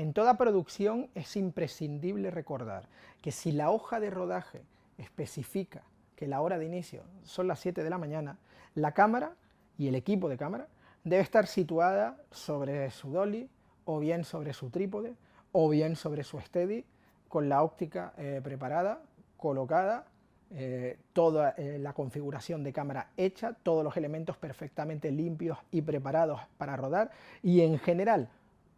En toda producción es imprescindible recordar que si la hoja de rodaje especifica que la hora de inicio son las 7 de la mañana, la cámara y el equipo de cámara debe estar situada sobre su dolly, o bien sobre su trípode, o bien sobre su steady, con la óptica preparada, colocada, toda la configuración de cámara hecha, todos los elementos perfectamente limpios y preparados para rodar, y en general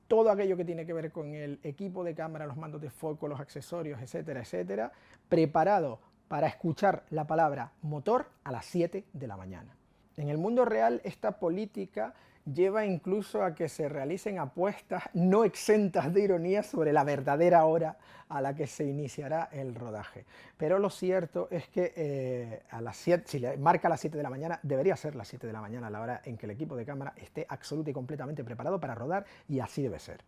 todo aquello que tiene que ver con el equipo de cámara, los mandos de foco, los accesorios, etcétera, etcétera, preparado para escuchar la palabra motor a las 7 de la mañana. En el mundo real esta política lleva incluso a que se realicen apuestas no exentas de ironía sobre la verdadera hora a la que se iniciará el rodaje. Pero lo cierto es que a las 7, si le marca las 7 de la mañana, debería ser las 7 de la mañana la hora en que el equipo de cámara esté absoluta y completamente preparado para rodar, y así debe ser.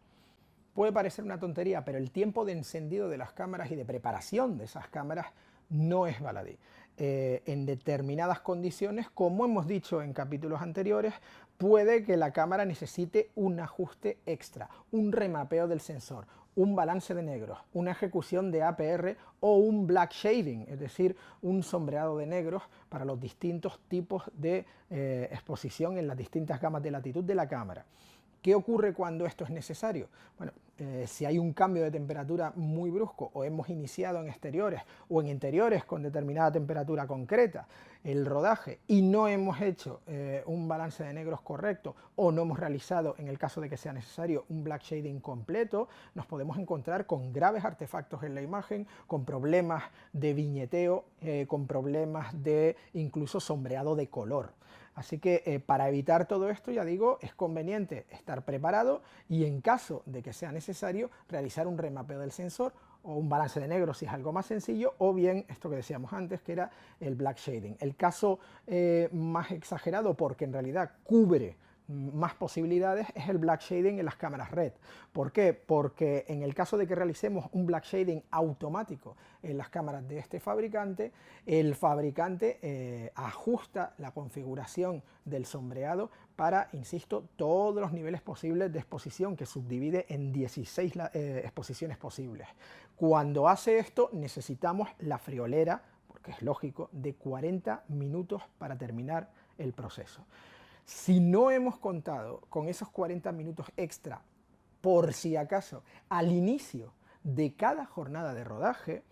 Puede parecer una tontería, pero el tiempo de encendido de las cámaras y de preparación de esas cámaras no es baladí. En determinadas condiciones, como hemos dicho en capítulos anteriores, puede que la cámara necesite un ajuste extra, un remapeo del sensor, un balance de negros, una ejecución de APR o un black shading, es decir, un sombreado de negros para los distintos tipos de exposición en las distintas gamas de latitud de la cámara. ¿Qué ocurre cuando esto es necesario? Bueno, si hay un cambio de temperatura muy brusco, o hemos iniciado en exteriores o en interiores con determinada temperatura concreta el rodaje y no hemos hecho un balance de negros correcto, o no hemos realizado, en el caso de que sea necesario, un black shading completo, nos podemos encontrar con graves artefactos en la imagen, con problemas de viñeteo, con problemas de incluso sombreado de color. Así que para evitar todo esto, ya digo, es conveniente estar preparado y, en caso de que sea necesario, realizar un remapeo del sensor o un balance de negro si es algo más sencillo, o bien esto que decíamos antes, que era el black shading. El caso más exagerado, porque en realidad cubre más posibilidades, es el black shading en las cámaras RED. ¿Por qué? Porque en el caso de que realicemos un black shading automático en las cámaras de este fabricante, el fabricante ajusta la configuración del sombreado para, insisto, todos los niveles posibles de exposición, que subdivide en 16 exposiciones posibles. Cuando hace esto necesitamos la friolera, porque es lógico, de 40 minutos para terminar el proceso. Si no hemos contado con esos 40 minutos extra, por si acaso, al inicio de cada jornada de rodaje,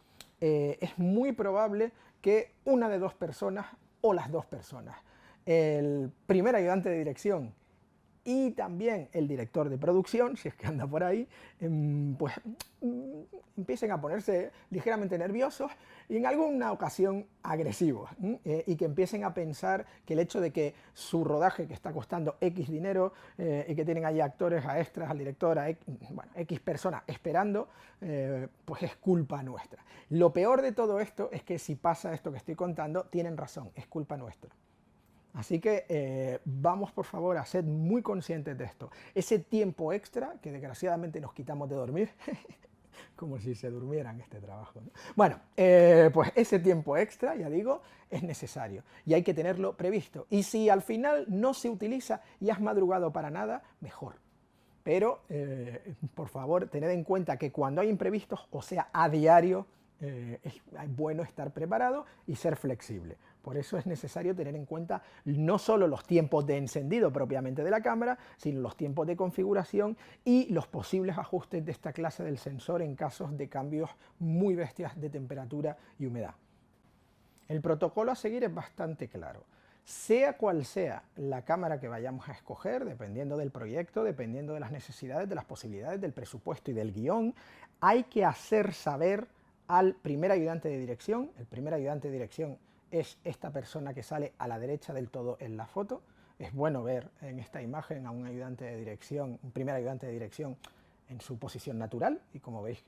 es muy probable que una de dos personas, o las dos personas, el primer ayudante de dirección y también el director de producción, si es que anda por ahí, pues empiecen a ponerse ligeramente nerviosos y en alguna ocasión agresivos, y que empiecen a pensar que el hecho de que su rodaje, que está costando X dinero, y que tienen ahí actores, a extras, al director, a X personas esperando, pues es culpa nuestra. Lo peor de todo esto es que si pasa esto que estoy contando, tienen razón, es culpa nuestra. Así que vamos, por favor, a ser muy conscientes de esto. Ese tiempo extra que desgraciadamente nos quitamos de dormir, como si se durmiera en este trabajo, ¿no? Bueno, pues ese tiempo extra, ya digo, es necesario y hay que tenerlo previsto. Y si al final no se utiliza y has madrugado para nada, mejor. Pero, por favor, tened en cuenta que cuando hay imprevistos, o sea, a diario, es bueno estar preparado y ser flexible. Por eso es necesario tener en cuenta no solo los tiempos de encendido propiamente de la cámara, sino los tiempos de configuración y los posibles ajustes de esta clase del sensor en casos de cambios muy bestias de temperatura y humedad. El protocolo a seguir es bastante claro. Sea cual sea la cámara que vayamos a escoger, dependiendo del proyecto, dependiendo de las necesidades, de las posibilidades, del presupuesto y del guión, hay que hacer saber al primer ayudante de dirección. El primer ayudante de dirección es esta persona que sale a la derecha del todo en la foto. Es bueno ver en esta imagen a un ayudante de dirección, un primer ayudante de dirección en su posición natural y, como veis,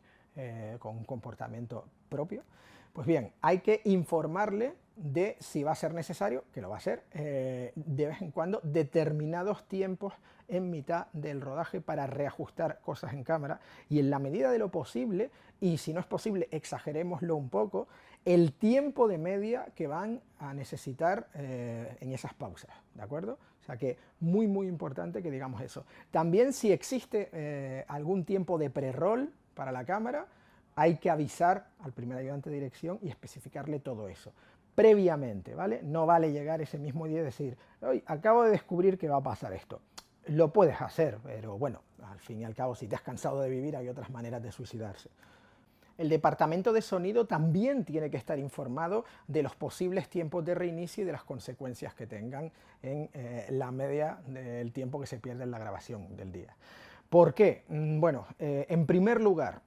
con un comportamiento propio. Pues bien, hay que informarle de si va a ser necesario, que lo va a ser, de vez en cuando, determinados tiempos en mitad del rodaje para reajustar cosas en cámara, y en la medida de lo posible, y si no es posible exagerémoslo un poco, el tiempo de media que van a necesitar en esas pausas, ¿de acuerdo? O sea que muy importante que digamos eso. También si existe algún tiempo de pre-roll para la cámara, hay que avisar al primer ayudante de dirección y especificarle todo eso previamente, ¿vale? No vale llegar ese mismo día y decir, hoy acabo de descubrir que va a pasar esto. Lo puedes hacer, pero bueno, al fin y al cabo, si te has cansado de vivir, hay otras maneras de suicidarse. El departamento de sonido también tiene que estar informado de los posibles tiempos de reinicio y de las consecuencias que tengan en la media del tiempo que se pierde en la grabación del día. ¿Por qué? Bueno, en primer lugar,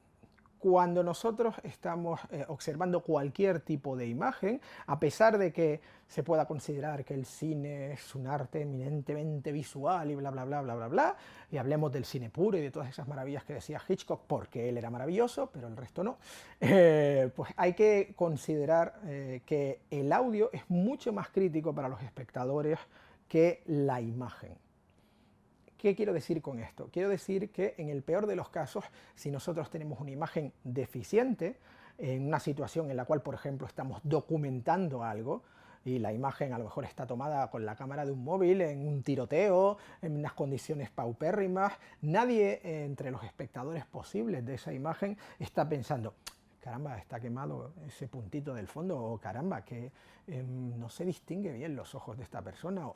cuando nosotros estamos observando cualquier tipo de imagen, a pesar de que se pueda considerar que el cine es un arte eminentemente visual y bla bla bla bla bla bla, y hablemos del cine puro y de todas esas maravillas que decía Hitchcock, porque él era maravilloso, pero el resto no, pues hay que considerar que el audio es mucho más crítico para los espectadores que la imagen. ¿Qué quiero decir con esto? Quiero decir que en el peor de los casos, si nosotros tenemos una imagen deficiente, en una situación en la cual, por ejemplo, estamos documentando algo, y la imagen a lo mejor está tomada con la cámara de un móvil, en un tiroteo, en unas condiciones paupérrimas, nadie entre los espectadores posibles de esa imagen está pensando, caramba, está quemado ese puntito del fondo, o caramba, que no se distingue bien los ojos de esta persona.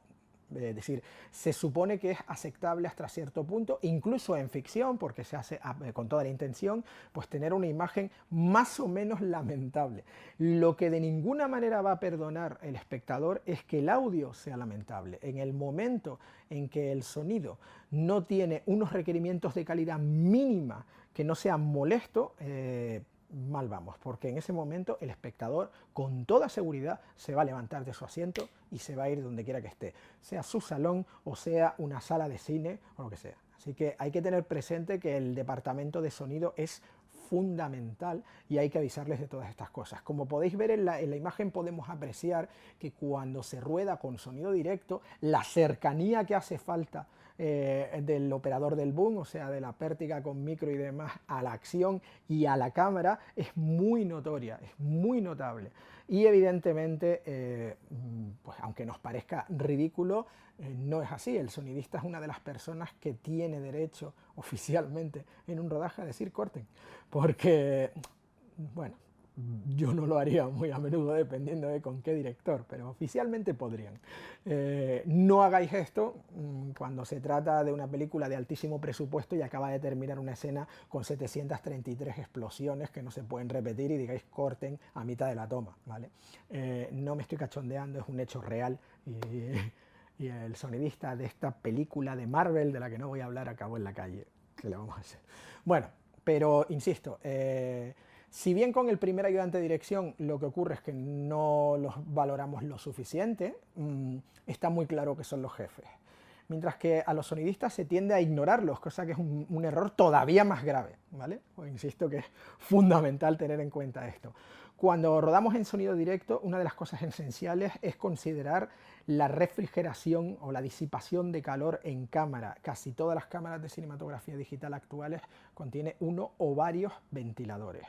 Es decir, se supone que es aceptable hasta cierto punto, incluso en ficción, porque se hace con toda la intención, pues tener una imagen más o menos lamentable. Lo que de ninguna manera va a perdonar el espectador es que el audio sea lamentable. En el momento en que el sonido no tiene unos requerimientos de calidad mínima que no sean molestos, mal vamos, porque en ese momento el espectador con toda seguridad se va a levantar de su asiento y se va a ir donde quiera que esté, sea su salón o sea una sala de cine o lo que sea. Así que hay que tener presente que el departamento de sonido es fundamental y hay que avisarles de todas estas cosas. Como podéis ver en la imagen, podemos apreciar que cuando se rueda con sonido directo, la cercanía que hace falta del operador del boom, o sea, de la pértiga con micro y demás, a la acción y a la cámara, es muy notoria, es muy notable. Y evidentemente, pues aunque nos parezca ridículo, no es así. El sonidista es una de las personas que tiene derecho oficialmente en un rodaje a decir corten, porque, bueno, yo no lo haría muy a menudo dependiendo de con qué director, pero oficialmente podrían. No hagáis esto cuando se trata de una película de altísimo presupuesto y acaba de terminar una escena con 733 explosiones que no se pueden repetir y digáis corten a mitad de la toma, ¿vale? No me estoy cachondeando, es un hecho real y el sonidista de esta película de Marvel, de la que no voy a hablar, acabó en la calle. ¿Qué le vamos a hacer? Bueno, pero insisto, si bien con el primer ayudante de dirección lo que ocurre es que no los valoramos lo suficiente, está muy claro que son los jefes. Mientras que a los sonidistas se tiende a ignorarlos, cosa que es un error todavía más grave, ¿vale? Pues insisto que es fundamental tener en cuenta esto. Cuando rodamos en sonido directo, una de las cosas esenciales es considerar la refrigeración o la disipación de calor en cámara. Casi todas las cámaras de cinematografía digital actuales contienen uno o varios ventiladores.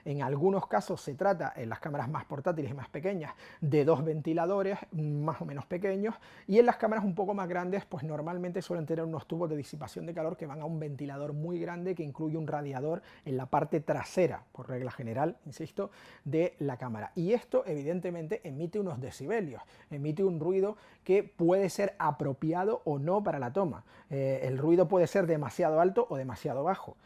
En algunos casos se trata, en las cámaras más portátiles y más pequeñas, de 2 ventiladores más o menos pequeños, y en las cámaras un poco más grandes, pues normalmente suelen tener unos tubos de disipación de calor que van a un ventilador muy grande que incluye un radiador en la parte trasera, por regla general, insisto, de la cámara. Y esto evidentemente emite unos decibelios, emite un ruido que puede ser apropiado o no para la toma. El ruido puede ser demasiado alto o demasiado bajo.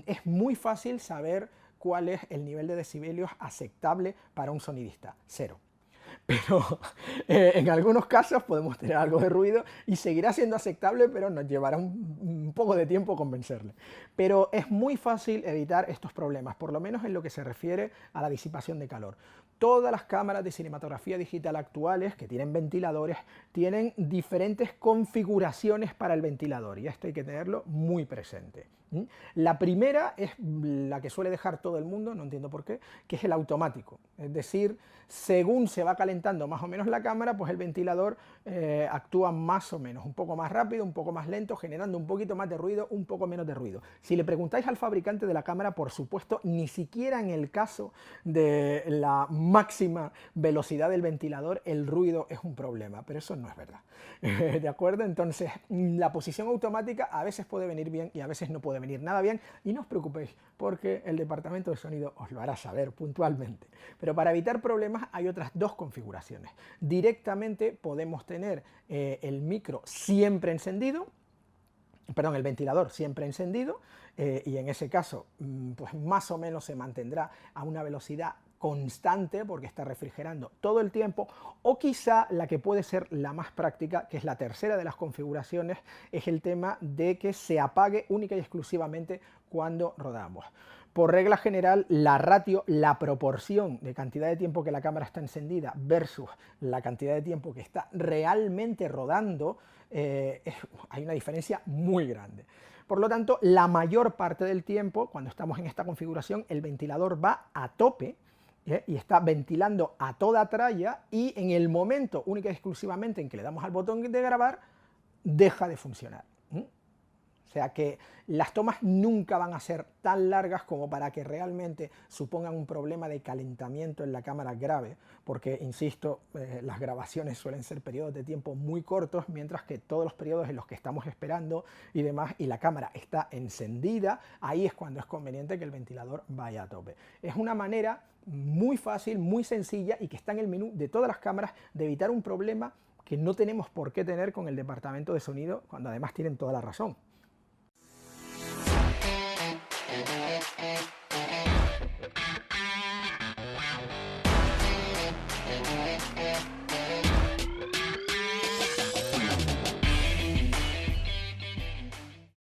Es muy fácil saber cuál es el nivel de decibelios aceptable para un sonidista, 0. Pero en algunos casos podemos tener algo de ruido y seguirá siendo aceptable, pero nos llevará un poco de tiempo convencerle. Pero es muy fácil evitar estos problemas, por lo menos en lo que se refiere a la disipación de calor. Todas las cámaras de cinematografía digital actuales que tienen ventiladores tienen diferentes configuraciones para el ventilador y esto hay que tenerlo muy presente. ¿Mm? La primera es la que suele dejar todo el mundo, no entiendo por qué, que es el automático. Es decir, según se va calentando más o menos la cámara, pues el ventilador actúa más o menos, un poco más rápido, un poco más lento, generando un poquito más de ruido, un poco menos de ruido. Si le preguntáis al fabricante de la cámara, por supuesto, ni siquiera en el caso de la máxima velocidad del ventilador, el ruido es un problema, pero eso no es verdad. ¿De acuerdo? Entonces, la posición automática a veces puede venir bien y a veces no puede venir nada bien, y no os preocupéis, porque el departamento de sonido os lo hará saber puntualmente. Pero para evitar problemas hay otras dos configuraciones. Directamente podemos tener el micro siempre encendido, perdón, el ventilador siempre encendido, y en ese caso pues más o menos se mantendrá a una velocidad constante porque está refrigerando todo el tiempo, o quizá la que puede ser la más práctica, que es la tercera de las configuraciones, es el tema de que se apague única y exclusivamente cuando rodamos. Por regla general, la ratio, la proporción de cantidad de tiempo que la cámara está encendida versus la cantidad de tiempo que está realmente rodando, hay una diferencia muy grande. Por lo tanto, la mayor parte del tiempo, cuando estamos en esta configuración, el ventilador va a tope, y está ventilando a toda tralla, y en el momento única y exclusivamente en que le damos al botón de grabar, deja de funcionar. O sea que las tomas nunca van a ser tan largas como para que realmente supongan un problema de calentamiento en la cámara grave, porque, insisto, las grabaciones suelen ser periodos de tiempo muy cortos, mientras que todos los periodos en los que estamos esperando y demás, y la cámara está encendida, ahí es cuando es conveniente que el ventilador vaya a tope. Es una manera muy fácil, muy sencilla, y que está en el menú de todas las cámaras, de evitar un problema que no tenemos por qué tener con el departamento de sonido, cuando además tienen toda la razón.